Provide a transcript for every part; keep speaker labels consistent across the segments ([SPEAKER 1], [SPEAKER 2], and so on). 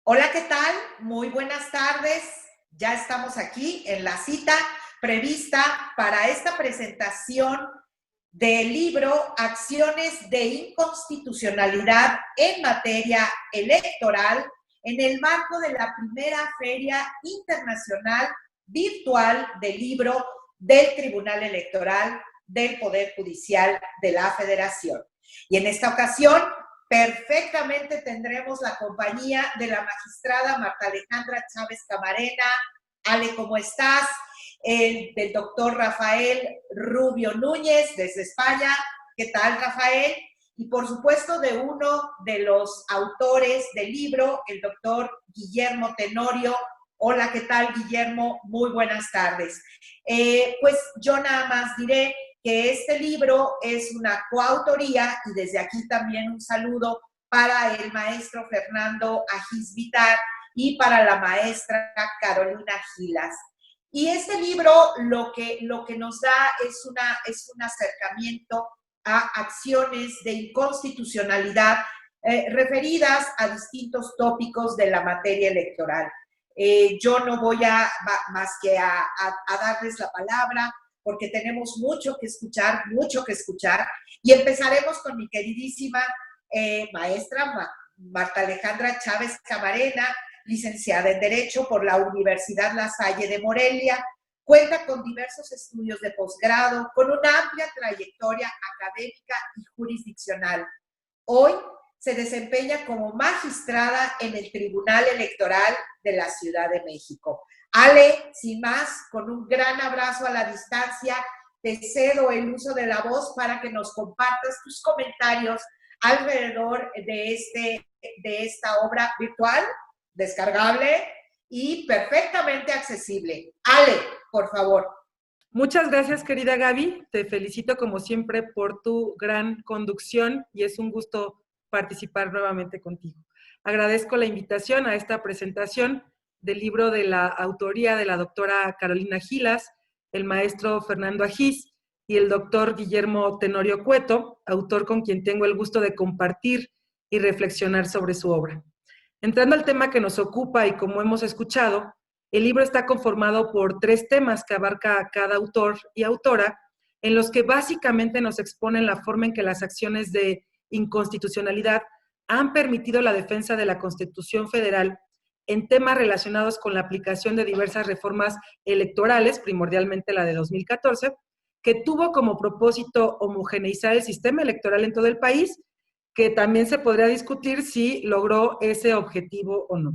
[SPEAKER 1] Hola, ¿qué tal? Muy buenas tardes. Ya estamos aquí en la cita prevista para esta presentación del libro Acciones de Inconstitucionalidad en materia electoral en el marco de la primera Feria Internacional Virtual del Libro del Tribunal Electoral del Poder Judicial de la Federación. Y en esta ocasión perfectamente tendremos la compañía de la magistrada Marta Alejandra Chávez Camarena. Ale, ¿cómo estás? Del doctor Rafael Rubio Núñez desde España. ¿Qué tal, Rafael? Y por supuesto de uno de los autores del libro, el doctor Guillermo Tenorio. Hola, ¿qué tal, Guillermo? Muy buenas tardes. Pues yo nada más diré que este libro es una coautoría y desde aquí también un saludo para el maestro Fernando Ajís Vitar y para la maestra Carolina Gilas. Y este libro lo que nos da es un acercamiento a acciones de inconstitucionalidad referidas a distintos tópicos de la materia electoral. Yo no voy más que a darles la palabra porque tenemos mucho que escuchar, y empezaremos con mi queridísima maestra Marta Alejandra Chávez Camarena, licenciada en Derecho por la Universidad La Salle de Morelia. Cuenta con diversos estudios de posgrado, con una amplia trayectoria académica y jurisdiccional. Hoy se desempeña como magistrada en el Tribunal Electoral de la Ciudad de México. Ale, sin más, con un gran abrazo a la distancia, te cedo el uso de la voz para que nos compartas tus comentarios alrededor de esta obra virtual, descargable y perfectamente accesible. Ale, por favor.
[SPEAKER 2] Muchas gracias, querida Gaby. Te felicito como siempre por tu gran conducción y es un gusto participar nuevamente contigo. Agradezco la invitación a esta presentación del libro de la autoría de la doctora Carolina Gilas, el maestro Fernando Ajís y el doctor Guillermo Tenorio Cueto, autor con quien tengo el gusto de compartir y reflexionar sobre su obra. Entrando al tema que nos ocupa y como hemos escuchado, el libro está conformado por 3 temas que abarca cada autor y autora, en los que básicamente nos exponen la forma en que las acciones de inconstitucionalidad han permitido la defensa de la Constitución Federal en temas relacionados con la aplicación de diversas reformas electorales, primordialmente la de 2014, que tuvo como propósito homogeneizar el sistema electoral en todo el país, que también se podría discutir si logró ese objetivo o no.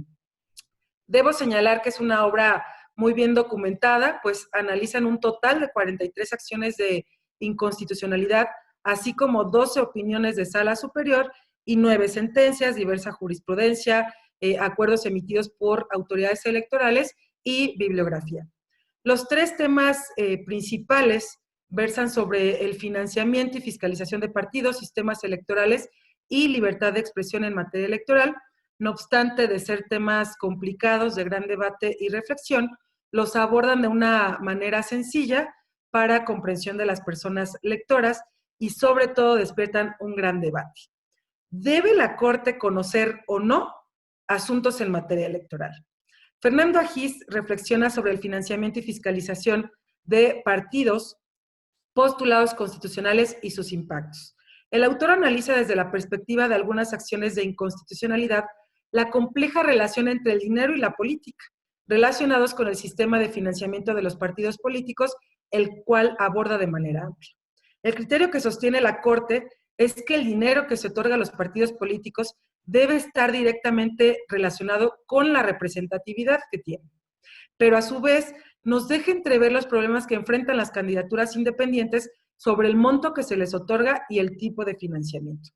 [SPEAKER 2] Debo señalar que es una obra muy bien documentada, pues analizan un total de 43 acciones de inconstitucionalidad, así como 12 opiniones de sala superior y 9 sentencias, diversa jurisprudencia, acuerdos emitidos por autoridades electorales y bibliografía. Los 3 temas principales versan sobre el financiamiento y fiscalización de partidos, sistemas electorales y libertad de expresión en materia electoral. No obstante de ser temas complicados, de gran debate y reflexión, los abordan de una manera sencilla para comprensión de las personas lectoras y sobre todo despiertan un gran debate. ¿Debe la Corte conocer o no asuntos en materia electoral? Fernando Ajís reflexiona sobre el financiamiento y fiscalización de partidos, postulados constitucionales y sus impactos. El autor analiza desde la perspectiva de algunas acciones de inconstitucionalidad la compleja relación entre el dinero y la política, relacionados con el sistema de financiamiento de los partidos políticos, el cual aborda de manera amplia. El criterio que sostiene la Corte es que el dinero que se otorga a los partidos políticos debe estar directamente relacionado con la representatividad que tienen, pero a su vez nos deja entrever los problemas que enfrentan las candidaturas independientes sobre el monto que se les otorga y el tipo de financiamiento.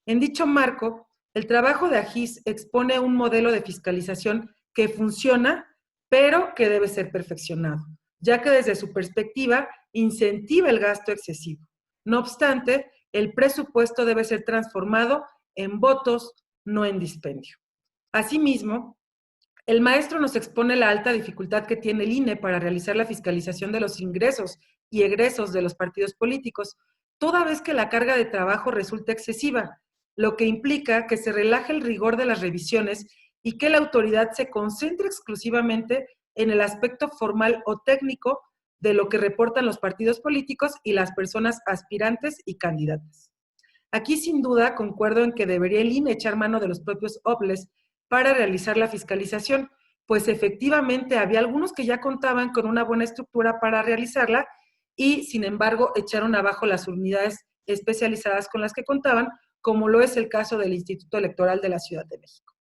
[SPEAKER 2] En dicho marco, el trabajo de Ajís expone un modelo de fiscalización que funciona, pero que debe ser perfeccionado, ya que desde su perspectiva incentiva el gasto excesivo. No obstante, el presupuesto debe ser transformado en votos, no en dispendio. Asimismo, el maestro nos expone la alta dificultad que tiene el INE para realizar la fiscalización de los ingresos y egresos de los partidos políticos, toda vez que la carga de trabajo resulta excesiva, lo que implica que se relaje el rigor de las revisiones y que la autoridad se concentre exclusivamente en el aspecto formal o técnico de lo que reportan los partidos políticos y las personas aspirantes y candidatas. Aquí sin duda concuerdo en que debería el INE echar mano de los propios OPLES para realizar la fiscalización, pues efectivamente había algunos que ya contaban con una buena estructura para realizarla y sin embargo echaron abajo las unidades especializadas con las que contaban, como lo es el caso del Instituto Electoral de la Ciudad de México.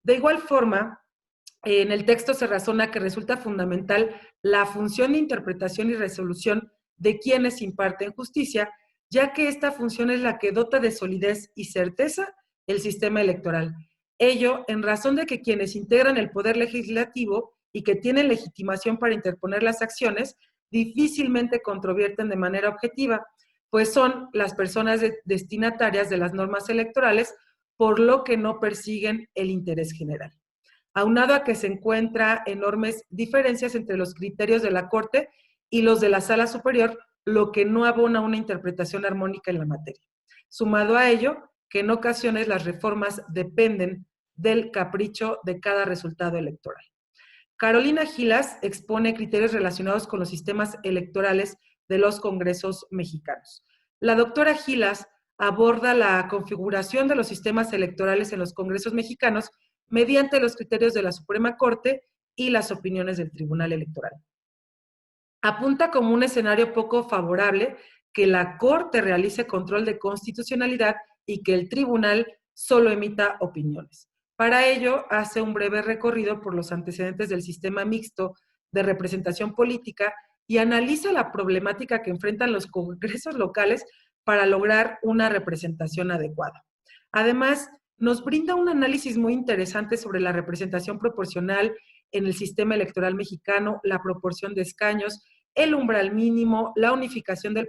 [SPEAKER 2] De igual forma, en el texto se razona que resulta fundamental la función de interpretación y resolución de quienes imparten justicia, ya que esta función es la que dota de solidez y certeza el sistema electoral. Ello en razón de que quienes integran el poder legislativo y que tienen legitimación para interponer las acciones, difícilmente controvierten de manera objetiva, pues son las personas destinatarias de las normas electorales, por lo que no persiguen el interés general. Aunado a que se encuentra enormes diferencias entre los criterios de la Corte y los de la Sala Superior, lo que no abona una interpretación armónica en la materia. Sumado a ello, que en ocasiones las reformas dependen del capricho de cada resultado electoral. Carolina Gilas expone criterios relacionados con los sistemas electorales de los congresos mexicanos. La doctora Gilas aborda la configuración de los sistemas electorales en los congresos mexicanos mediante los criterios de la Suprema Corte y las opiniones del Tribunal Electoral. Apunta como un escenario poco favorable que la Corte realice control de constitucionalidad y que el Tribunal solo emita opiniones. Para ello, hace un breve recorrido por los antecedentes del sistema mixto de representación política y analiza la problemática que enfrentan los congresos locales para lograr una representación adecuada. Además, nos brinda un análisis muy interesante sobre la representación proporcional en el sistema electoral mexicano, la proporción de escaños, el umbral mínimo, la unificación del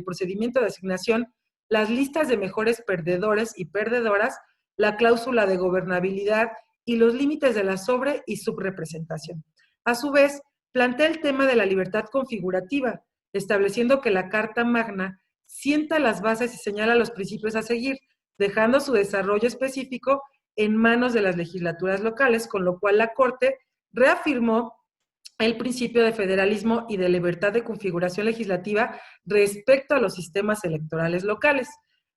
[SPEAKER 2] procedimiento de asignación, las listas de mejores perdedores y perdedoras, la cláusula de gobernabilidad y los límites de la sobre- y subrepresentación. A su vez, plantea el tema de la libertad configurativa, estableciendo que la Carta Magna sienta las bases y señala los principios a seguir, dejando su desarrollo específico en manos de las legislaturas locales, con lo cual la Corte reafirmó el principio de federalismo y de libertad de configuración legislativa respecto a los sistemas electorales locales.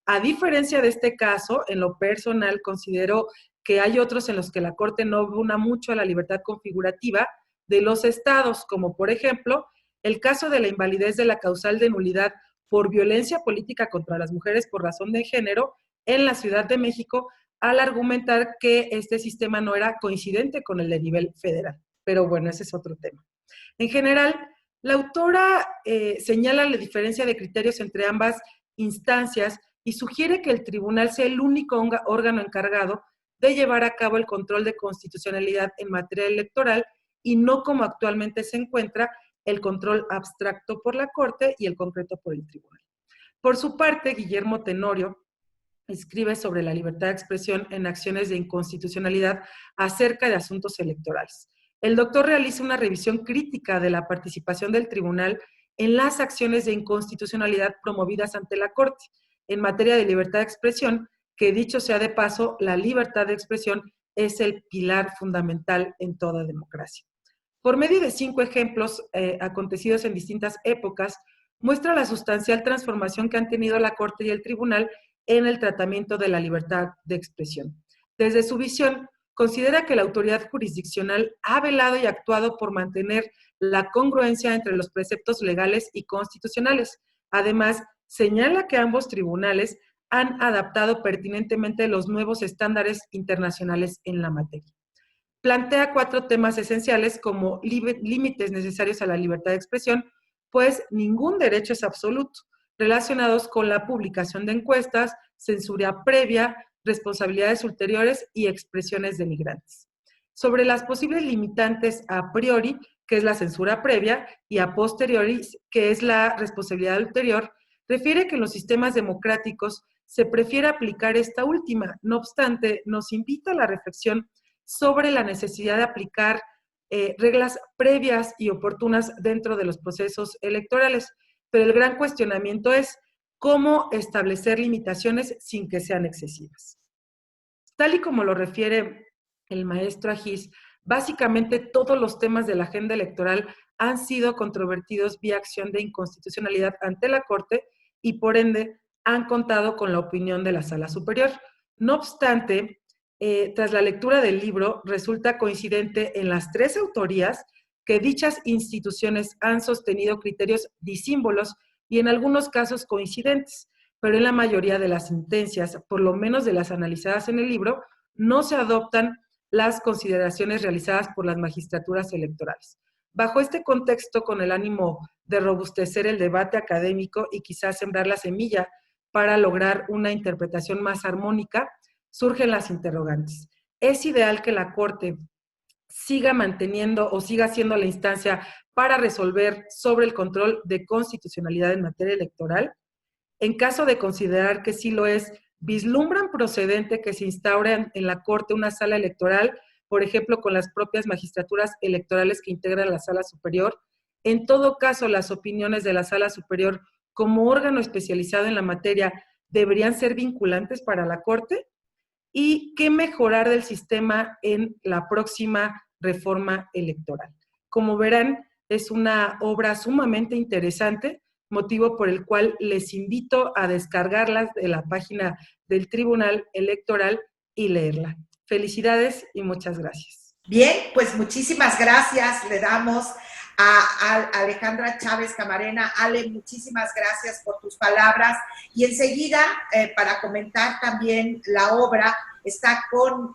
[SPEAKER 2] A diferencia de este caso, en lo personal considero que hay otros en los que la Corte no abona mucho a la libertad configurativa de los estados, como por ejemplo el caso de la invalidez de la causal de nulidad por violencia política contra las mujeres por razón de género en la Ciudad de México, al argumentar que este sistema no era coincidente con el de nivel federal. Pero bueno, ese es otro tema. En general, la autora señala la diferencia de criterios entre ambas instancias y sugiere que el tribunal sea el único órgano encargado de llevar a cabo el control de constitucionalidad en materia electoral y no como actualmente se encuentra el control abstracto por la Corte y el concreto por el tribunal. Por su parte, Guillermo Tenorio escribe sobre la libertad de expresión en acciones de inconstitucionalidad acerca de asuntos electorales. El doctor realiza una revisión crítica de la participación del tribunal en las acciones de inconstitucionalidad promovidas ante la Corte en materia de libertad de expresión, que dicho sea de paso, la libertad de expresión es el pilar fundamental en toda democracia. Por medio de 5 ejemplos acontecidos en distintas épocas, muestra la sustancial transformación que han tenido la Corte y el tribunal en el tratamiento de la libertad de expresión. Desde su visión, considera que la autoridad jurisdiccional ha velado y actuado por mantener la congruencia entre los preceptos legales y constitucionales. Además, señala que ambos tribunales han adaptado pertinentemente los nuevos estándares internacionales en la materia. Plantea 4 temas esenciales como límites necesarios a la libertad de expresión, pues ningún derecho es absoluto, relacionados con la publicación de encuestas, censura previa, responsabilidades ulteriores y expresiones denigrantes. Sobre las posibles limitantes a priori, que es la censura previa, y a posteriori, que es la responsabilidad ulterior, refiere que en los sistemas democráticos se prefiere aplicar esta última. No obstante, nos invita a la reflexión sobre la necesidad de aplicar reglas previas y oportunas dentro de los procesos electorales. Pero el gran cuestionamiento es cómo establecer limitaciones sin que sean excesivas. Tal y como lo refiere el maestro Agis, básicamente todos los temas de la agenda electoral han sido controvertidos vía acción de inconstitucionalidad ante la Corte y por ende han contado con la opinión de la Sala Superior. No obstante, tras la lectura del libro, resulta coincidente en las 3 autorías que dichas instituciones han sostenido criterios disímbolos y en algunos casos coincidentes, pero en la mayoría de las sentencias, por lo menos de las analizadas en el libro, no se adoptan las consideraciones realizadas por las magistraturas electorales. Bajo este contexto, con el ánimo de robustecer el debate académico y quizás sembrar la semilla para lograr una interpretación más armónica, surgen las interrogantes. ¿Es ideal que la Corte siga manteniendo o siga siendo la instancia para resolver sobre el control de constitucionalidad en materia electoral? En caso de considerar que sí lo es, ¿vislumbran procedente que se instaure en la Corte una sala electoral, por ejemplo, con las propias magistraturas electorales que integran la Sala Superior? En todo caso, las opiniones de la Sala Superior como órgano especializado en la materia deberían ser vinculantes para la Corte. ¿Y qué mejorar del sistema en la próxima reforma electoral? Como verán, es una obra sumamente interesante, motivo por el cual les invito a descargarlas de la página del Tribunal Electoral y leerla. Felicidades y muchas gracias.
[SPEAKER 1] Bien, pues muchísimas gracias. Le damos a Alejandra Chávez Camarena. Ale, muchísimas gracias por tus palabras. Y enseguida, para comentar también la obra, está con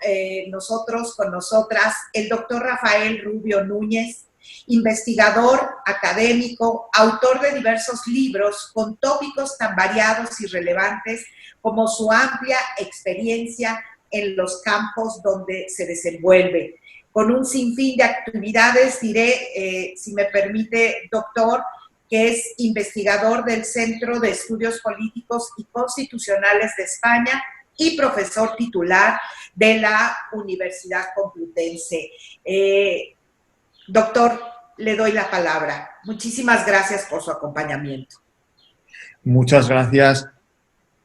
[SPEAKER 1] nosotras, el doctor Rafael Rubio Núñez, investigador, académico, autor de diversos libros con tópicos tan variados y relevantes como su amplia experiencia en los campos donde se desenvuelve. Con un sinfín de actividades, diré, si me permite, doctor, que es investigador del Centro de Estudios Políticos y Constitucionales de España y profesor titular de la Universidad Complutense. Doctor, le doy la palabra. Muchísimas gracias por su acompañamiento.
[SPEAKER 3] Muchas gracias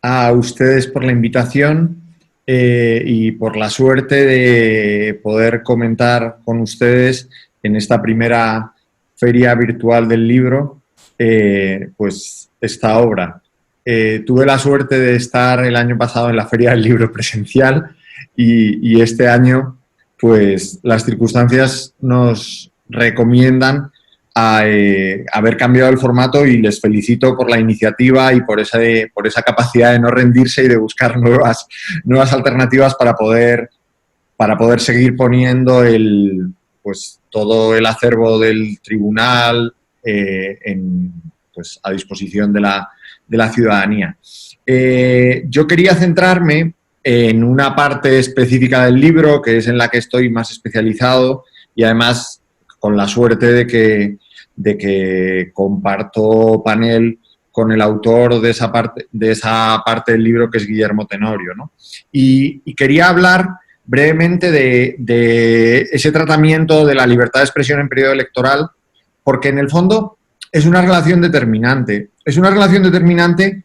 [SPEAKER 3] a ustedes por la invitación y por la suerte de poder comentar con ustedes en esta primera feria virtual del libro, pues esta obra. Tuve la suerte de estar el año pasado en la Feria del Libro presencial y este año, pues las circunstancias nos recomiendan a haber cambiado el formato y les felicito por la iniciativa y por esa capacidad de no rendirse y de buscar nuevas alternativas para poder seguir poniendo pues, todo el acervo del tribunal pues, a disposición de la ciudadanía. Yo quería centrarme en una parte específica del libro, que es en la que estoy más especializado y además con la suerte de que comparto panel con el autor de esa parte del libro, que es Guillermo Tenorio, ¿no? Y quería hablar brevemente de ese tratamiento de la libertad de expresión en periodo electoral, porque en el fondo es una relación determinante. Es una relación determinante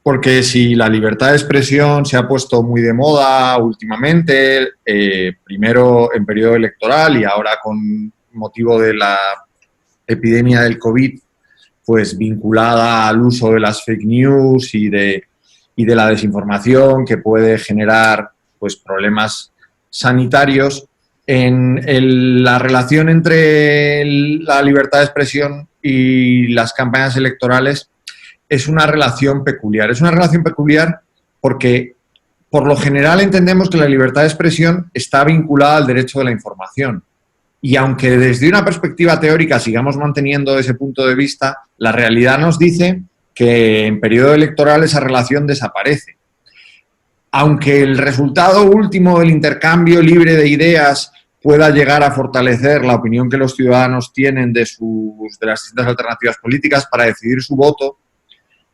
[SPEAKER 3] porque si la libertad de expresión se ha puesto muy de moda últimamente, primero en periodo electoral y ahora con motivo de la epidemia del COVID, pues vinculada al uso de las fake news y de la desinformación que puede generar pues problemas sanitarios, la relación entre la libertad de expresión y las campañas electorales es una relación peculiar. Es una relación peculiar porque por lo general entendemos que la libertad de expresión está vinculada al derecho de la información. Y aunque desde una perspectiva teórica sigamos manteniendo ese punto de vista, la realidad nos dice que en periodo electoral esa relación desaparece. Aunque el resultado último del intercambio libre de ideas pueda llegar a fortalecer la opinión que los ciudadanos tienen de las distintas alternativas políticas para decidir su voto,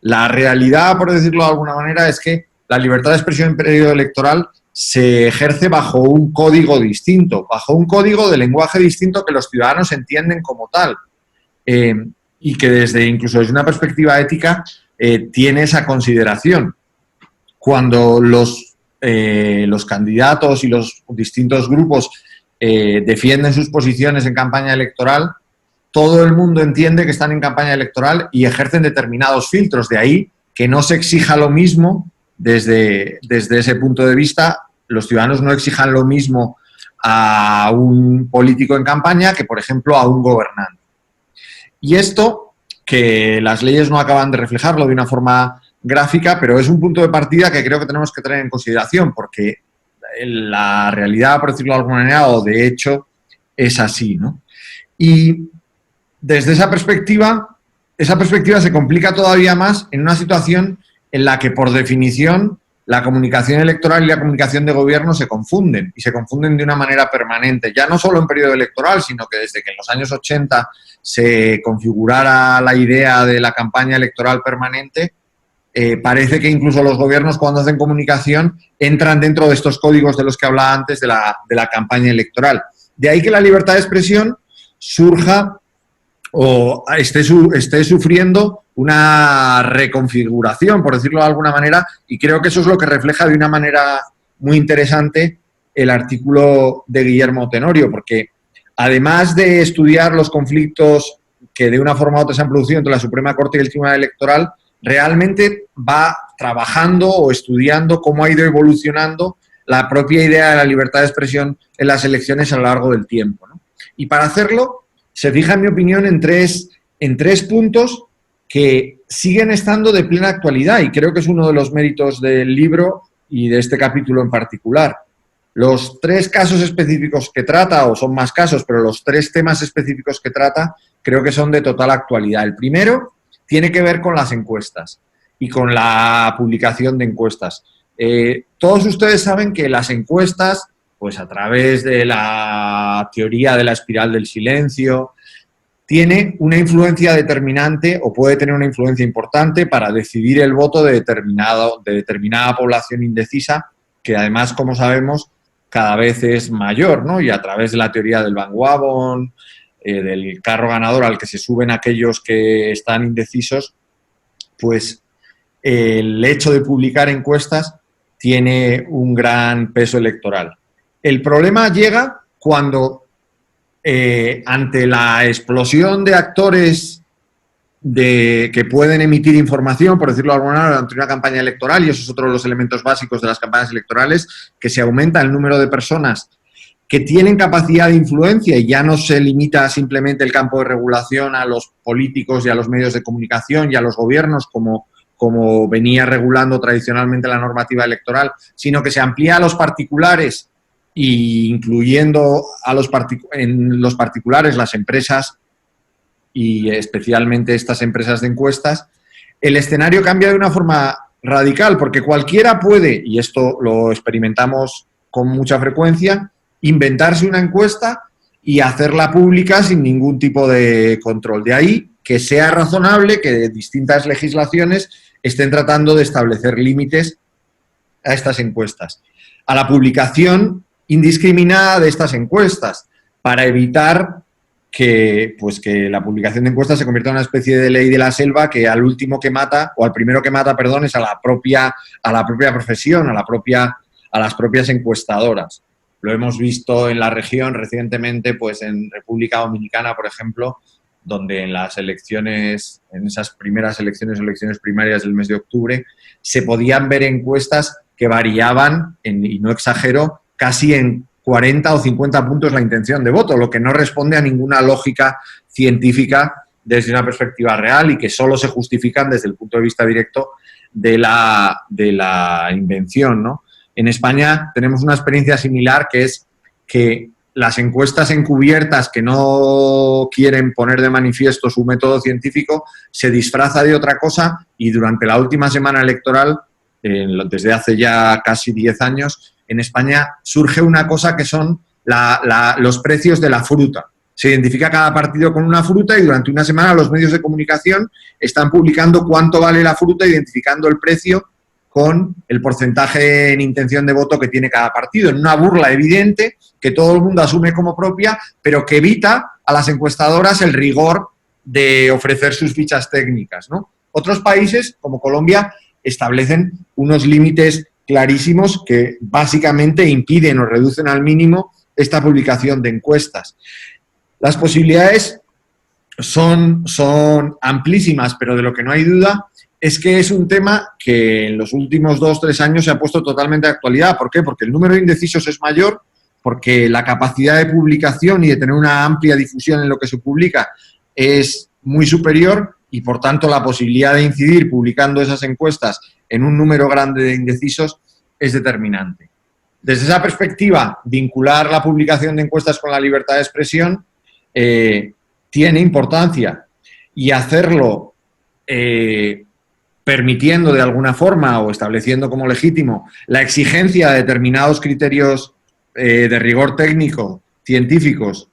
[SPEAKER 3] la realidad, por decirlo de alguna manera, es que la libertad de expresión en periodo electoral se ejerce bajo un código distinto, bajo un código de lenguaje distinto que los ciudadanos entienden como tal y que incluso desde una perspectiva ética tiene esa consideración. Cuando los los candidatos y los distintos grupos defienden sus posiciones en campaña electoral, todo el mundo entiende que están en campaña electoral y ejercen determinados filtros. De ahí que no se exija lo mismo desde ese punto de vista. Los ciudadanos no exijan lo mismo a un político en campaña que, por ejemplo, a un gobernante. Y esto, que las leyes no acaban de reflejarlo de una forma gráfica, pero es un punto de partida que creo que tenemos que tener en consideración, porque la realidad, por decirlo de alguna manera, o de hecho, es así, ¿no? Y desde esa perspectiva se complica todavía más en una situación en la que, por definición, la comunicación electoral y la comunicación de gobierno se confunden, y se confunden de una manera permanente, ya no solo en periodo electoral, sino que desde que en los años 80 se configurara la idea de la campaña electoral permanente, parece que incluso los gobiernos, cuando hacen comunicación, entran dentro de estos códigos de los que hablaba antes de la campaña electoral. De ahí que la libertad de expresión surja o esté sufriendo una reconfiguración, por decirlo de alguna manera, y creo que eso es lo que refleja de una manera muy interesante el artículo de Guillermo Tenorio, porque además de estudiar los conflictos que de una forma u otra se han producido entre la Suprema Corte y el Tribunal Electoral, realmente va trabajando o estudiando cómo ha ido evolucionando la propia idea de la libertad de expresión en las elecciones a lo largo del tiempo, ¿no? Y para hacerlo se fija, en mi opinión, en tres puntos que siguen estando de plena actualidad, y creo que es uno de los méritos del libro y de este capítulo en particular. Los 3 casos específicos que trata, o son más casos, pero los 3 temas específicos que trata, creo que son de total actualidad. El primero tiene que ver con las encuestas y con la publicación de encuestas. Todos ustedes saben que las encuestas, pues a través de la teoría de la espiral del silencio, tiene una influencia determinante o puede tener una influencia importante para decidir el voto de determinada población indecisa, que además, como sabemos, cada vez es mayor, ¿no? Y a través de la teoría del bandwagon, del carro ganador al que se suben aquellos que están indecisos, pues el hecho de publicar encuestas tiene un gran peso electoral. El problema llega cuando ante la explosión de actores que pueden emitir información, por decirlo de alguna manera, durante una campaña electoral, y eso es otro de los elementos básicos de las campañas electorales, que se aumenta el número de personas que tienen capacidad de influencia y ya no se limita simplemente el campo de regulación a los políticos y a los medios de comunicación y a los gobiernos como venía regulando tradicionalmente la normativa electoral, sino que se amplía a los particulares, y incluyendo en los particulares las empresas y especialmente estas empresas de encuestas. El escenario cambia de una forma radical, porque cualquiera puede, y esto lo experimentamos con mucha frecuencia, inventarse una encuesta y hacerla pública sin ningún tipo de control. De ahí que sea razonable que distintas legislaciones estén tratando de establecer límites a estas encuestas, a la publicación indiscriminada de estas encuestas, para evitar que la publicación de encuestas se convierta en una especie de ley de la selva, que al último que mata, o al primero que mata, perdón, es a la propia profesión, a las propias encuestadoras. Lo hemos visto en la región recientemente, pues en República Dominicana, por ejemplo, donde en las elecciones, en esas primeras elecciones primarias del mes de octubre, se podían ver encuestas que variaban, y no exagero, casi en 40 o 50 puntos la intención de voto, lo que no responde a ninguna lógica científica desde una perspectiva real y que solo se justifican desde el punto de vista directo de la invención, ¿no? En España tenemos una experiencia similar, que es que las encuestas encubiertas que no quieren poner de manifiesto su método científico se disfraza de otra cosa, y durante la última semana electoral, desde hace ya casi 10 años, en España surge una cosa que son los precios de la fruta. Se identifica cada partido con una fruta y durante una semana los medios de comunicación están publicando cuánto vale la fruta, identificando el precio con el porcentaje en intención de voto que tiene cada partido, en una burla evidente que todo el mundo asume como propia, pero que evita a las encuestadoras el rigor de ofrecer sus fichas técnicas, ¿no? Otros países, como Colombia, establecen unos límites clarísimos que básicamente impiden o reducen al mínimo esta publicación de encuestas. Las posibilidades son amplísimas, pero de lo que no hay duda es que es un tema que en los últimos 2 o 3 años se ha puesto totalmente de actualidad. ¿Por qué? Porque el número de indecisos es mayor, porque la capacidad de publicación y de tener una amplia difusión en lo que se publica es muy superior y, por tanto, la posibilidad de incidir publicando esas encuestas en un número grande de indecisos es determinante. Desde esa perspectiva, vincular la publicación de encuestas con la libertad de expresión tiene importancia, y hacerlo permitiendo de alguna forma o estableciendo como legítimo la exigencia de determinados criterios de rigor técnico, científicos,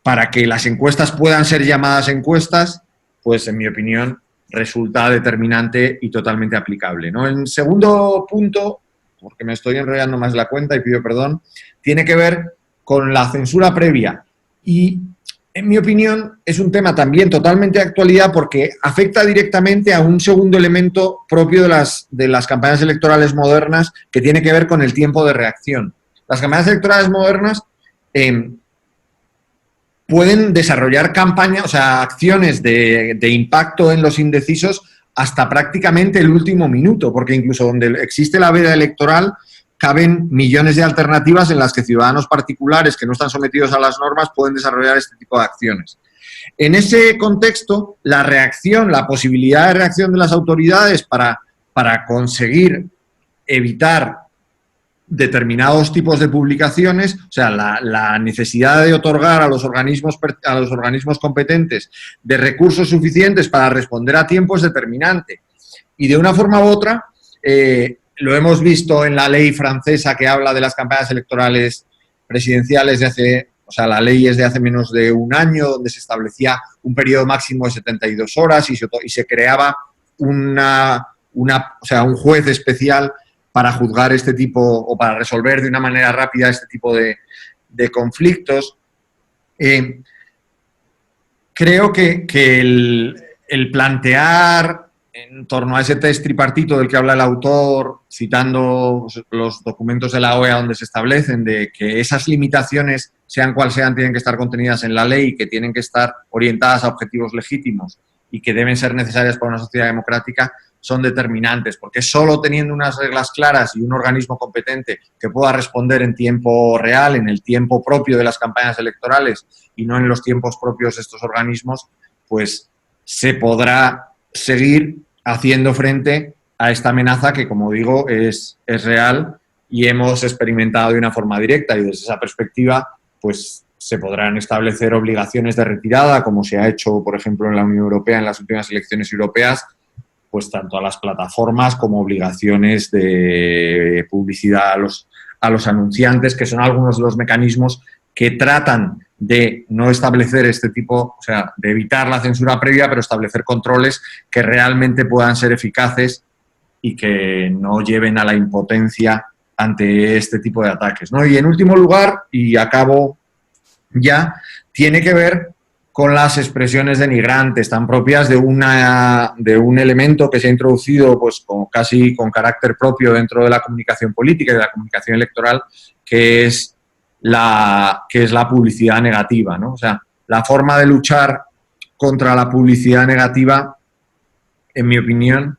[SPEAKER 3] para que las encuestas puedan ser llamadas encuestas, pues en mi opinión resulta determinante y totalmente aplicable, ¿no? El segundo punto, porque me estoy enrollando más la cuenta y pido perdón, tiene que ver con la censura previa. Y, en mi opinión, es un tema también totalmente de actualidad porque afecta directamente a un segundo elemento propio de las campañas electorales modernas, que tiene que ver con el tiempo de reacción. Las campañas electorales modernas pueden desarrollar campañas, o sea, acciones de impacto en los indecisos hasta prácticamente el último minuto, porque incluso donde existe la veda electoral caben millones de alternativas en las que ciudadanos particulares que no están sometidos a las normas pueden desarrollar este tipo de acciones. En ese contexto, la reacción, la posibilidad de reacción de las autoridades para conseguir evitar determinados tipos de publicaciones, o sea, la necesidad de otorgar a los organismos competentes de recursos suficientes para responder a tiempo es determinante. Y de una forma u otra, lo hemos visto en la ley francesa que habla de las campañas electorales presidenciales la ley es de hace menos de un año, donde se establecía un periodo máximo de 72 horas y se creaba un juez especial para juzgar este tipo o para resolver de una manera rápida este tipo de conflictos. Creo que el plantear en torno a ese test tripartito del que habla el autor, citando los documentos de la OEA donde se establecen de que esas limitaciones, sean cual sean, tienen que estar contenidas en la ley, que tienen que estar orientadas a objetivos legítimos y que deben ser necesarias para una sociedad democrática, son determinantes, porque solo teniendo unas reglas claras y un organismo competente que pueda responder en tiempo real, en el tiempo propio de las campañas electorales y no en los tiempos propios de estos organismos, pues se podrá seguir haciendo frente a esta amenaza que, como digo, es real y hemos experimentado de una forma directa, y desde esa perspectiva pues se podrán establecer obligaciones de retirada, como se ha hecho, por ejemplo, en la Unión Europea en las últimas elecciones europeas, pues tanto a las plataformas como obligaciones de publicidad a los anunciantes, que son algunos de los mecanismos que tratan de no establecer este tipo, o sea, de evitar la censura previa, pero establecer controles que realmente puedan ser eficaces y que no lleven a la impotencia ante este tipo de ataques, ¿no? Y en último lugar, y acabo ya, tiene que ver con las expresiones denigrantes tan propias de un elemento que se ha introducido pues casi con carácter propio dentro de la comunicación política y de la comunicación electoral, que es la publicidad negativa, ¿no? O sea, la forma de luchar contra la publicidad negativa, en mi opinión,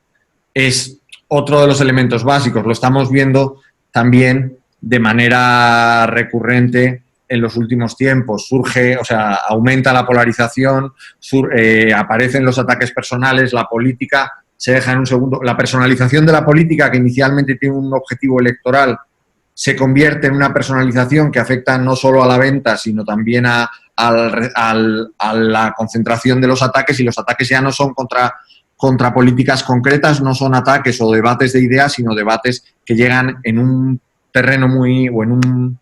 [SPEAKER 3] es otro de los elementos básicos. Lo estamos viendo también de manera recurrente en los últimos tiempos. Aumenta la polarización, aparecen los ataques personales, la política se deja en un segundo. La personalización de la política, que inicialmente tiene un objetivo electoral, se convierte en una personalización que afecta no solo a la venta, sino también a la concentración de los ataques, y los ataques ya no son contra políticas concretas, no son ataques o debates de ideas, sino debates que llegan en un terreno en un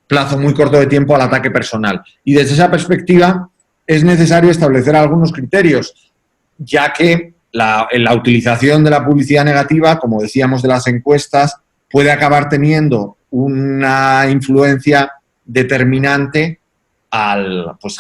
[SPEAKER 3] plazo muy corto de tiempo al ataque personal. Y desde esa perspectiva es necesario establecer algunos criterios, ya que la utilización de la publicidad negativa, como decíamos, de las encuestas, puede acabar teniendo una influencia determinante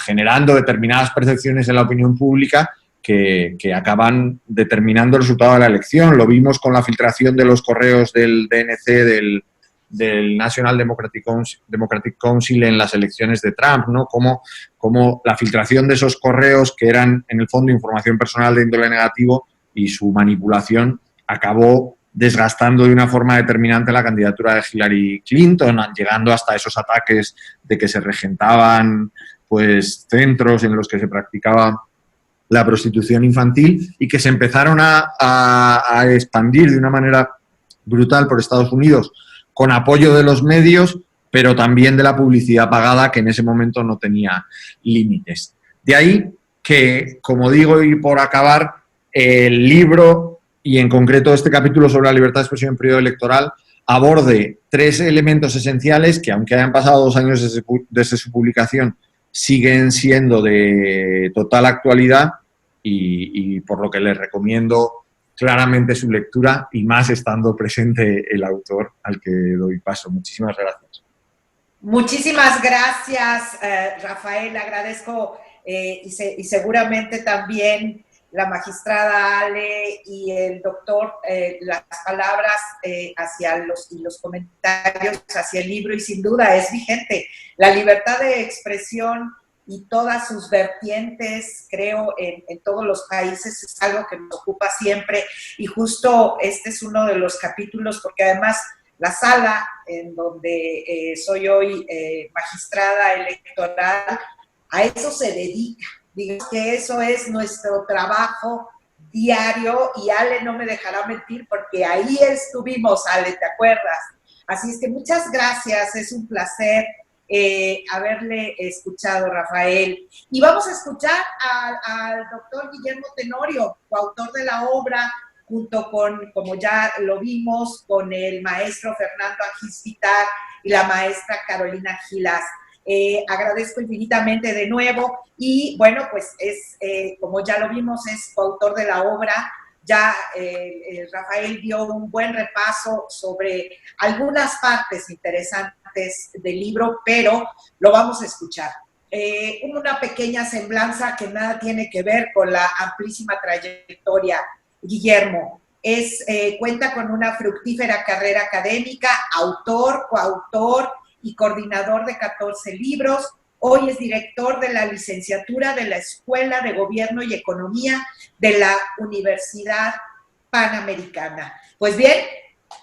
[SPEAKER 3] generando determinadas percepciones en la opinión pública que acaban determinando el resultado de la elección. Lo vimos con la filtración de los correos del DNC, del National Democratic Council en las elecciones de Trump, ¿no? Como la filtración de esos correos, que eran en el fondo información personal de índole negativo, y su manipulación acabó desgastando de una forma determinante la candidatura de Hillary Clinton, llegando hasta esos ataques de que se regentaban pues centros en los que se practicaba la prostitución infantil y que se empezaron a expandir de una manera brutal por Estados Unidos, con apoyo de los medios, pero también de la publicidad pagada, que en ese momento no tenía límites. De ahí que, como digo, y por acabar, el libro, y en concreto este capítulo sobre la libertad de expresión en periodo electoral, aborde 3 elementos esenciales que, aunque hayan pasado 2 años desde su publicación, siguen siendo de total actualidad y por lo que les recomiendo claramente su lectura, y más estando presente el autor al que doy paso. Muchísimas gracias.
[SPEAKER 1] Muchísimas gracias, Rafael. Agradezco y seguramente también la magistrada Ale y el doctor las palabras hacia los comentarios hacia el libro, y sin duda es vigente. La libertad de expresión y todas sus vertientes, creo, en todos los países, es algo que nos ocupa siempre, y justo este es uno de los capítulos, porque además la sala en donde soy hoy magistrada electoral, a eso se dedica. Digamos que eso es nuestro trabajo diario, y Ale no me dejará mentir porque ahí estuvimos, Ale, ¿te acuerdas? Así es que muchas gracias, es un placer haberle escuchado, Rafael. Y vamos a escuchar al doctor Guillermo Tenorio, coautor de la obra, junto con, como ya lo vimos, con el maestro Fernando Angis Vitar y la maestra Carolina Gilas. Agradezco infinitamente de nuevo, y bueno, pues es, como ya lo vimos, es coautor de la obra. Ya Rafael dio un buen repaso sobre algunas partes interesantes del libro, pero lo vamos a escuchar. Una pequeña semblanza que nada tiene que ver con la amplísima trayectoria. Guillermo cuenta con una fructífera carrera académica, autor, coautor y coordinador de 14 libros. Hoy es director de la licenciatura de la Escuela de Gobierno y Economía de la Universidad Panamericana. Pues bien,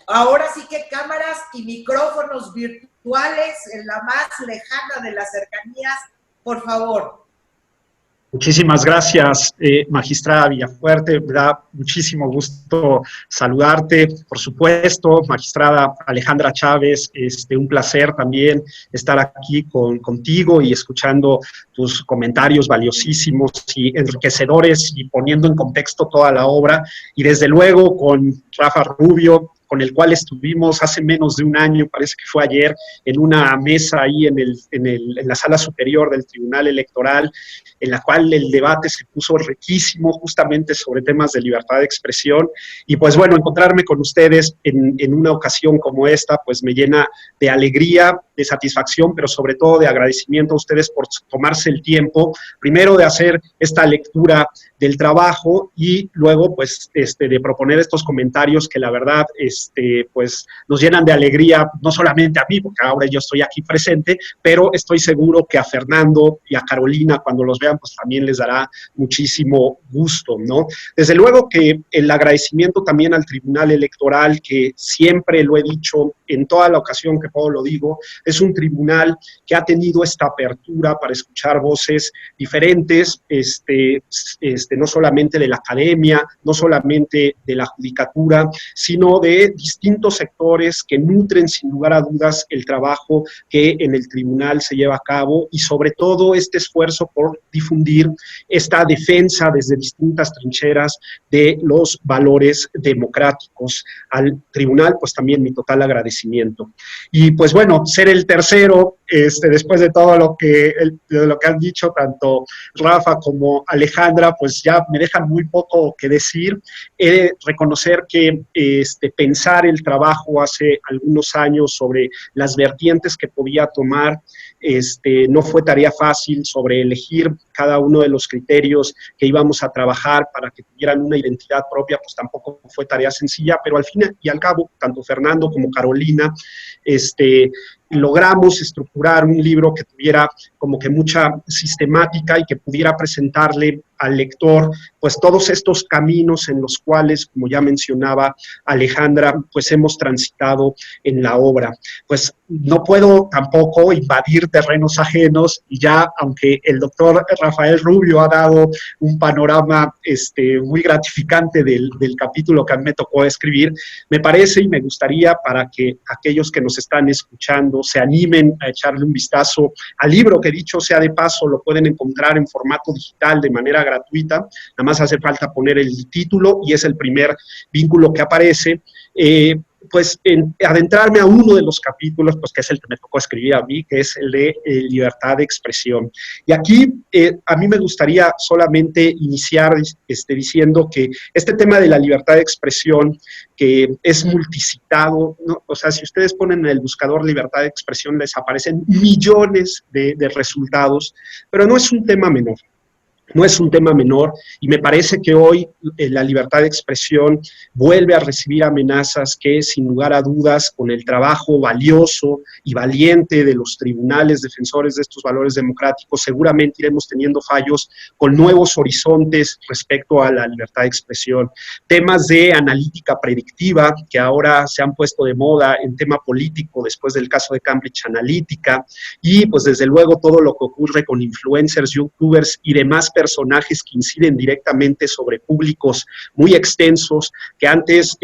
[SPEAKER 1] ahora sí que cámaras y micrófonos virtuales en la más lejana de las cercanías, por favor.
[SPEAKER 4] Muchísimas gracias, magistrada Villafuerte. Me da muchísimo gusto saludarte. Por supuesto, magistrada Alejandra Chávez, un placer también estar aquí contigo y escuchando tus comentarios valiosísimos y enriquecedores y poniendo en contexto toda la obra. Y desde luego con Rafa Rubio, con el cual estuvimos hace menos de un año, parece que fue ayer, en una mesa ahí en la sala superior del Tribunal Electoral, en la cual el debate se puso riquísimo justamente sobre temas de libertad de expresión. Y pues bueno, encontrarme con ustedes en una ocasión como esta, pues me llena de alegría, de satisfacción, pero sobre todo de agradecimiento a ustedes por tomarse el tiempo, primero de hacer esta lectura del trabajo y luego pues de proponer estos comentarios que la verdad pues nos llenan de alegría, no solamente a mí, porque ahora yo estoy aquí presente, pero estoy seguro que a Fernando y a Carolina, cuando los vean, pues también les dará muchísimo gusto, ¿no? Desde luego que el agradecimiento también al Tribunal Electoral, que siempre lo he dicho, en toda la ocasión que puedo lo digo, es un tribunal que ha tenido esta apertura para escuchar voces diferentes, no solamente de la academia, no solamente de la judicatura, sino de distintos sectores que nutren sin lugar a dudas el trabajo que en el tribunal se lleva a cabo, y sobre todo este esfuerzo por difundir esta defensa desde distintas trincheras de los valores democráticos. Al tribunal, pues también mi total agradecimiento. Y pues bueno, ser el tercero, después de todo lo que han dicho tanto Rafa como Alejandra, pues ya me dejan muy poco que decir. He de reconocer que pensar el trabajo hace algunos años sobre las vertientes que podía tomar no fue tarea fácil sobre elegir cada uno de los criterios que íbamos a trabajar para que tuvieran una identidad propia, pues tampoco fue tarea sencilla, pero al fin y al cabo, tanto Fernando como Carolina, logramos estructurar un libro que tuviera como que mucha sistemática y que pudiera presentarle al lector pues todos estos caminos en los cuales, como ya mencionaba Alejandra, pues hemos transitado en la obra. Pues no puedo tampoco invadir terrenos ajenos y ya, aunque el doctor Rafael Rubio ha dado un panorama muy gratificante del capítulo que a mí me tocó escribir, me parece y me gustaría para que aquellos que nos están escuchando se animen a echarle un vistazo al libro, que dicho sea de paso, lo pueden encontrar en formato digital de manera gratuita, nada más hace falta poner el título y es el primer vínculo que aparece. Pues adentrarme a uno de los capítulos, pues que es el que me tocó escribir a mí, que es el de libertad de expresión. Y aquí a mí me gustaría solamente iniciar diciendo que este tema de la libertad de expresión, que es multicitado, ¿no? O sea, si ustedes ponen en el buscador libertad de expresión, les aparecen millones de resultados, pero no es un tema menor. No es un tema menor y me parece que hoy la libertad de expresión vuelve a recibir amenazas que, sin lugar a dudas, con el trabajo valioso y valiente de los tribunales defensores de estos valores democráticos, seguramente iremos teniendo fallos con nuevos horizontes respecto a la libertad de expresión. Temas de analítica predictiva que ahora se han puesto de moda en tema político después del caso de Cambridge Analytica y, pues, desde luego, todo lo que ocurre con influencers, youtubers y demás personajes que inciden directamente sobre públicos muy extensos que antes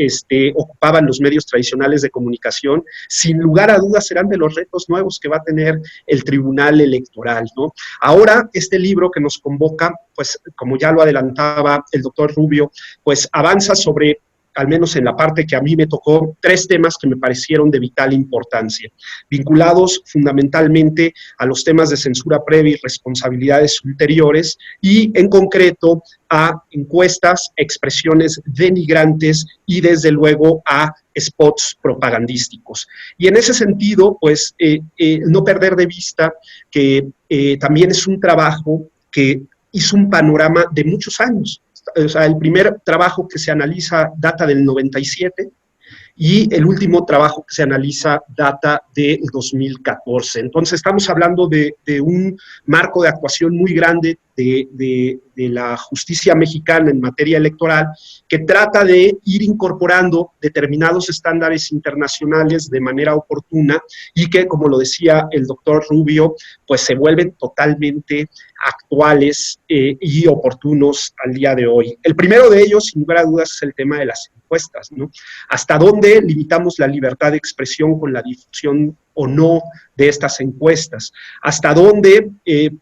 [SPEAKER 4] ocupaban los medios tradicionales de comunicación, sin lugar a dudas serán de los retos nuevos que va a tener el Tribunal Electoral, ¿no? Ahora, este libro que nos convoca, pues, como ya lo adelantaba el doctor Rubio, pues avanza sobre, al menos en la parte que a mí me tocó, 3 temas que me parecieron de vital importancia, vinculados fundamentalmente a los temas de censura previa y responsabilidades ulteriores, y en concreto a encuestas, expresiones denigrantes y desde luego a spots propagandísticos. Y en ese sentido, pues, no perder de vista que también es un trabajo que hizo un panorama de muchos años. O sea, el primer trabajo que se analiza data del 97 y el último trabajo que se analiza data del 2014. Entonces estamos hablando de un marco de actuación muy grande de la justicia mexicana en materia electoral, que trata de ir incorporando determinados estándares internacionales de manera oportuna y que, como lo decía el doctor Rubio, pues se vuelven totalmente actuales y oportunos al día de hoy. El primero de ellos, sin lugar a dudas, es el tema de las encuestas, ¿no? ¿Hasta dónde limitamos la libertad de expresión con la difusión o no de estas encuestas? ¿Hasta dónde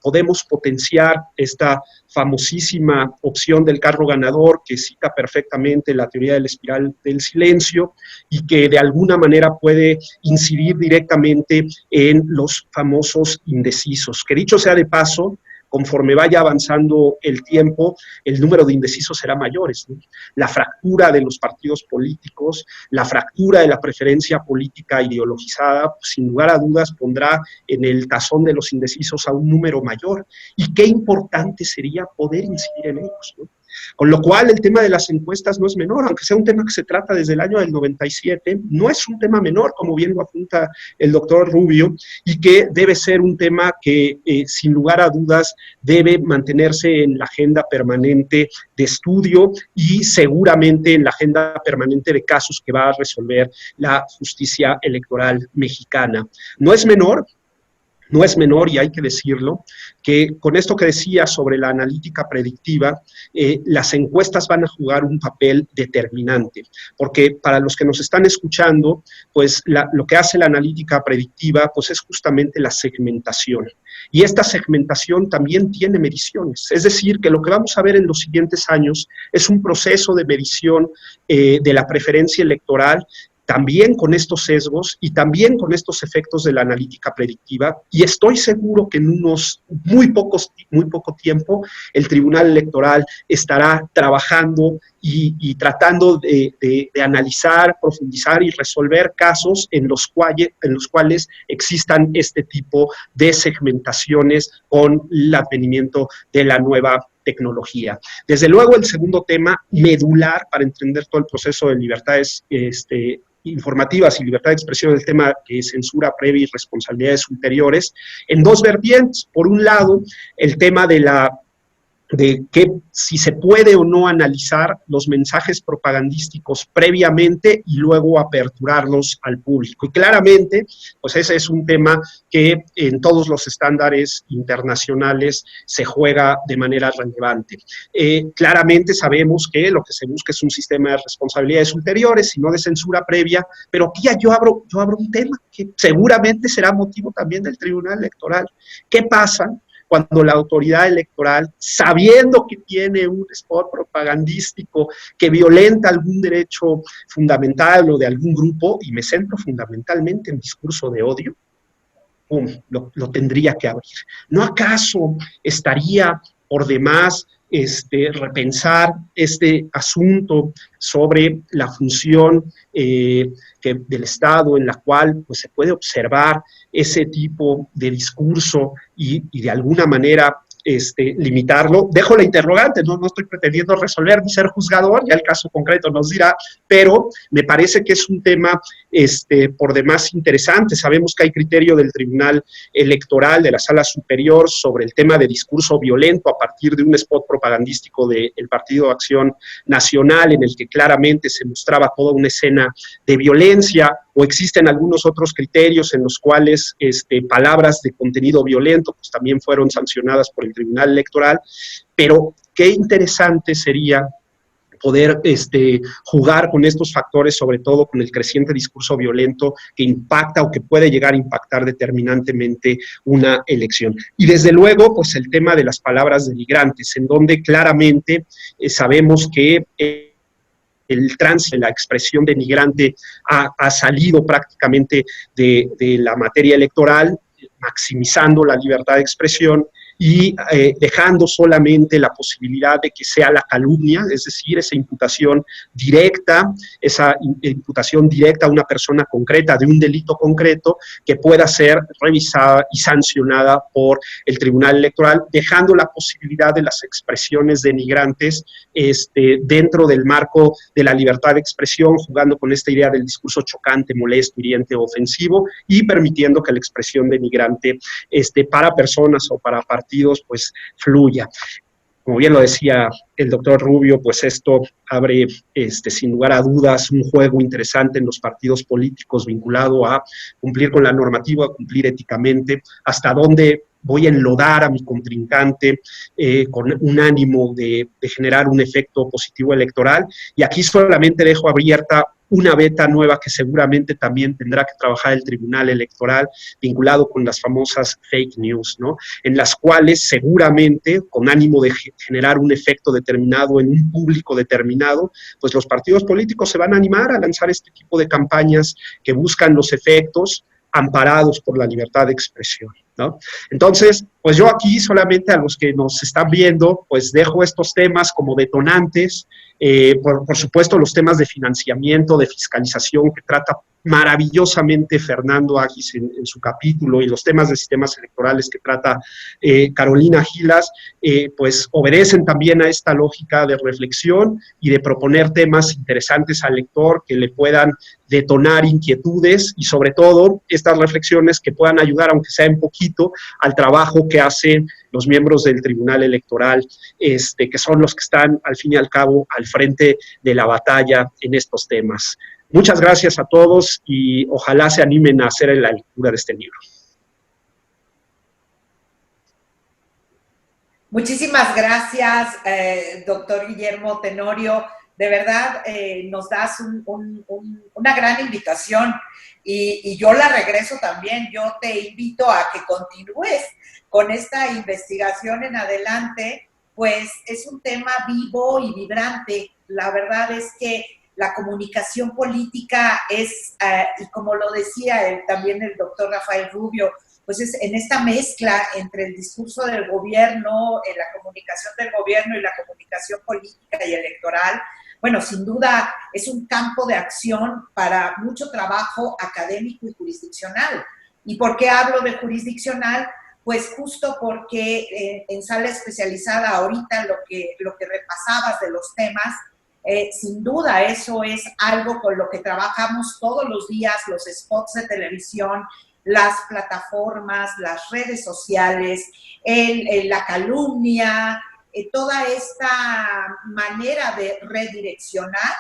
[SPEAKER 4] podemos potenciar esta famosísima opción del carro ganador que cita perfectamente la teoría de la espiral del silencio y que de alguna manera puede incidir directamente en los famosos indecisos? Que dicho sea de paso, conforme vaya avanzando el tiempo, el número de indecisos será mayor, ¿no? La fractura de los partidos políticos, la fractura de la preferencia política ideologizada, pues, sin lugar a dudas pondrá en el tazón de los indecisos a un número mayor. Y qué importante sería poder incidir en ellos, ¿no? Con lo cual, el tema de las encuestas no es menor, aunque sea un tema que se trata desde el año del 97, no es un tema menor, como bien lo apunta el doctor Rubio, y que debe ser un tema que, sin lugar a dudas, debe mantenerse en la agenda permanente de estudio y seguramente en la agenda permanente de casos que va a resolver la justicia electoral mexicana. No es menor, y hay que decirlo, que con esto que decía sobre la analítica predictiva, las encuestas van a jugar un papel determinante, porque para los que nos están escuchando, pues lo que hace la analítica predictiva, pues es justamente la segmentación. Y esta segmentación también tiene mediciones, es decir, que lo que vamos a ver en los siguientes años es un proceso de medición de la preferencia electoral, también con estos sesgos y también con estos efectos de la analítica predictiva, y estoy seguro que en unos muy poco tiempo el Tribunal Electoral estará trabajando y tratando de analizar, profundizar y resolver casos en los cuales existan este tipo de segmentaciones con el advenimiento de la nueva tecnología. Desde luego, el segundo tema medular para entender todo el proceso de libertades informativas y libertad de expresión, el tema de censura previa y responsabilidades ulteriores, en dos vertientes. Por un lado, el tema de que si se puede o no analizar los mensajes propagandísticos previamente y luego aperturarlos al público. Y claramente, pues ese es un tema que en todos los estándares internacionales se juega de manera relevante. Claramente sabemos que lo que se busca es un sistema de responsabilidades ulteriores y no de censura previa, pero aquí yo abro un tema que seguramente será motivo también del Tribunal Electoral. ¿Qué pasa cuando la autoridad electoral, sabiendo que tiene un spot propagandístico que violenta algún derecho fundamental o de algún grupo, y me centro fundamentalmente en discurso de odio, lo tendría que abrir? ¿No acaso estaría por demás repensar este asunto sobre la función del Estado en la cual pues, se puede observar ese tipo de discurso y de alguna manera limitarlo? Dejo la interrogante, no estoy pretendiendo resolver ni ser juzgador, ya el caso concreto nos dirá, pero me parece que es un tema por demás interesante. Sabemos que hay criterio del Tribunal Electoral de la Sala Superior sobre el tema de discurso violento a partir de un spot propagandístico del Partido Acción Nacional en el que claramente se mostraba toda una escena de violencia, o existen algunos otros criterios en los cuales palabras de contenido violento pues también fueron sancionadas por el Tribunal Electoral, pero qué interesante sería poder jugar con estos factores, sobre todo con el creciente discurso violento que impacta o que puede llegar a impactar determinantemente una elección. Y desde luego, pues el tema de las palabras denigrantes, en donde claramente sabemos que el tránsito, la expresión denigrante ha salido prácticamente de la materia electoral, maximizando la libertad de expresión y dejando solamente la posibilidad de que sea la calumnia, es decir, esa imputación directa a una persona concreta de un delito concreto que pueda ser revisada y sancionada por el Tribunal Electoral, dejando la posibilidad de las expresiones denigrantes dentro del marco de la libertad de expresión, jugando con esta idea del discurso chocante, molesto, hiriente o ofensivo, y permitiendo que la expresión denigrante para personas o para partidos pues fluya. Como bien lo decía el doctor Rubio, pues esto abre, sin lugar a dudas, un juego interesante en los partidos políticos vinculado a cumplir con la normativa, a cumplir éticamente, hasta dónde voy a enlodar a mi contrincante con un ánimo de generar un efecto positivo electoral. Y aquí solamente dejo abierta una beta nueva que seguramente también tendrá que trabajar el Tribunal Electoral, vinculado con las famosas fake news, ¿no? En las cuales seguramente, con ánimo de generar un efecto determinado en un público determinado, pues los partidos políticos se van a animar a lanzar este tipo de campañas que buscan los efectos amparados por la libertad de expresión, ¿no? Entonces, pues yo aquí solamente a los que nos están viendo, pues dejo estos temas como detonantes, por supuesto los temas de financiamiento, de fiscalización que trata maravillosamente Fernando Agis en su capítulo, y los temas de sistemas electorales que trata Carolina Gilas, pues obedecen también a esta lógica de reflexión y de proponer temas interesantes al lector que le puedan detonar inquietudes, y sobre todo estas reflexiones que puedan ayudar, aunque sea un poquito, al trabajo que hacen los miembros del Tribunal Electoral, que son los que están al fin y al cabo al frente de la batalla en estos temas. Muchas gracias a todos y ojalá se animen a hacer la lectura de este libro.
[SPEAKER 1] Muchísimas gracias, doctor Guillermo Tenorio. De verdad, nos das una gran invitación y yo la regreso también. Yo te invito a que continúes con esta investigación en adelante, pues es un tema vivo y vibrante. La verdad es que la comunicación política es, y como lo decía también el doctor Rafael Rubio, pues es en esta mezcla entre el discurso del gobierno, la comunicación del gobierno y la comunicación política y electoral. Bueno, sin duda es un campo de acción para mucho trabajo académico y jurisdiccional. ¿Y por qué hablo de jurisdiccional? Pues justo porque en sala especializada ahorita lo que repasabas de los temas, sin duda eso es algo con lo que trabajamos todos los días, los spots de televisión, las plataformas, las redes sociales, la calumnia, toda esta manera de redireccionar,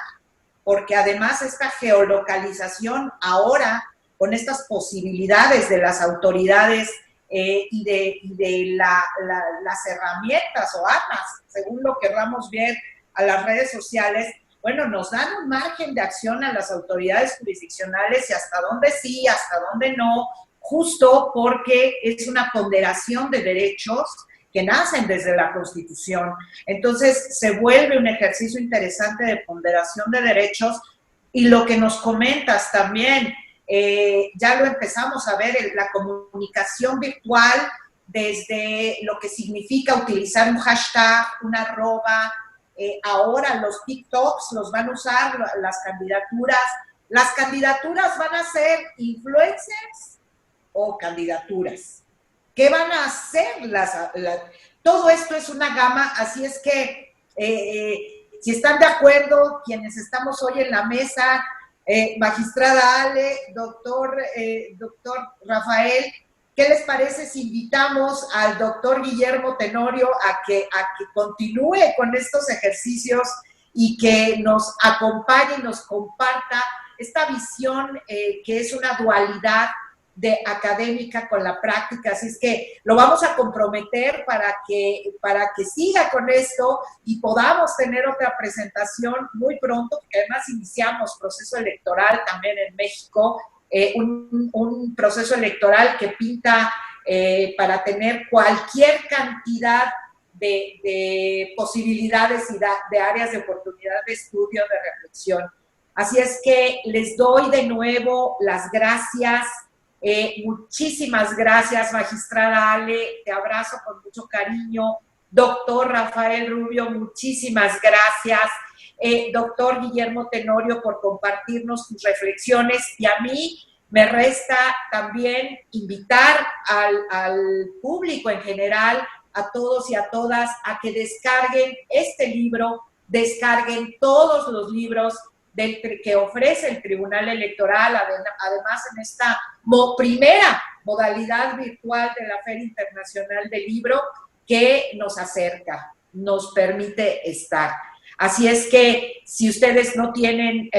[SPEAKER 1] porque además esta geolocalización ahora, con estas posibilidades de las autoridades y de las herramientas o armas, según lo querramos ver, a las redes sociales, bueno, nos dan un margen de acción a las autoridades jurisdiccionales y hasta dónde sí, hasta dónde no, justo porque es una ponderación de derechos que nacen desde la Constitución. Entonces, se vuelve un ejercicio interesante de ponderación de derechos y lo que nos comentas también, ya lo empezamos a ver en la comunicación virtual, desde lo que significa utilizar un hashtag, una arroba, ahora los TikToks los van a usar las candidaturas. ¿Las candidaturas van a ser influencers o candidaturas? ¿Qué van a hacer? Todo esto es una gama, así es que si están de acuerdo, quienes estamos hoy en la mesa, magistrada Ale, doctor Rafael, ¿qué les parece si invitamos al doctor Guillermo Tenorio a que continúe con estos ejercicios y que nos acompañe y nos comparta esta visión que es una dualidad de académica con la práctica? Así es que lo vamos a comprometer para que siga con esto y podamos tener otra presentación muy pronto, porque además iniciamos proceso electoral también en México, un proceso electoral que pinta para tener cualquier cantidad de posibilidades y de áreas de oportunidad de estudio, de reflexión. Así es que les doy de nuevo las gracias. Muchísimas gracias, magistrada Ale, te abrazo con mucho cariño. Doctor Rafael Rubio, muchísimas gracias. Doctor Guillermo Tenorio, por compartirnos tus reflexiones, y a mí me resta también invitar al público en general, a todos y a todas, a que descarguen este libro, descarguen todos los libros que ofrece el Tribunal Electoral, además en esta primera modalidad virtual de la Feria Internacional del Libro, que nos acerca, nos permite estar. Así es que si ustedes no tienen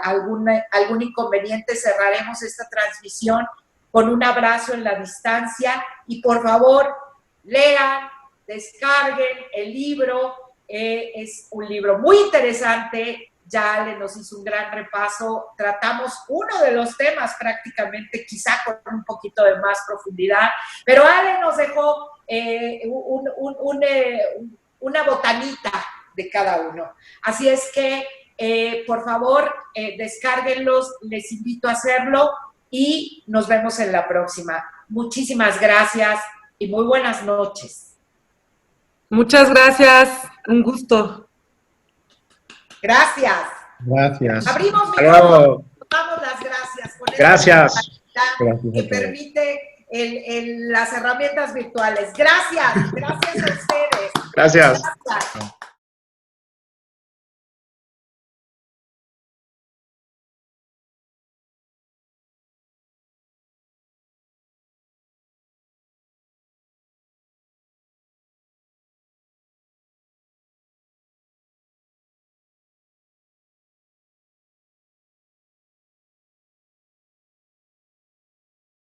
[SPEAKER 1] algún inconveniente, cerraremos esta transmisión con un abrazo en la distancia y por favor lean, descarguen el libro. Es un libro muy interesante. Ya Ale nos hizo un gran repaso, tratamos uno de los temas prácticamente, quizá con un poquito de más profundidad, pero Ale nos dejó una botanita de cada uno. Así es que, por favor, descárguenlos, les invito a hacerlo y nos vemos en la próxima. Muchísimas gracias y muy buenas noches.
[SPEAKER 2] Muchas gracias, un gusto.
[SPEAKER 1] Gracias.
[SPEAKER 3] Gracias.
[SPEAKER 1] Abrimos micrófono. Damos las gracias.
[SPEAKER 4] Gracias.
[SPEAKER 1] Que permite las herramientas virtuales. Gracias. Gracias a ustedes.
[SPEAKER 4] Gracias.
[SPEAKER 1] Gracias.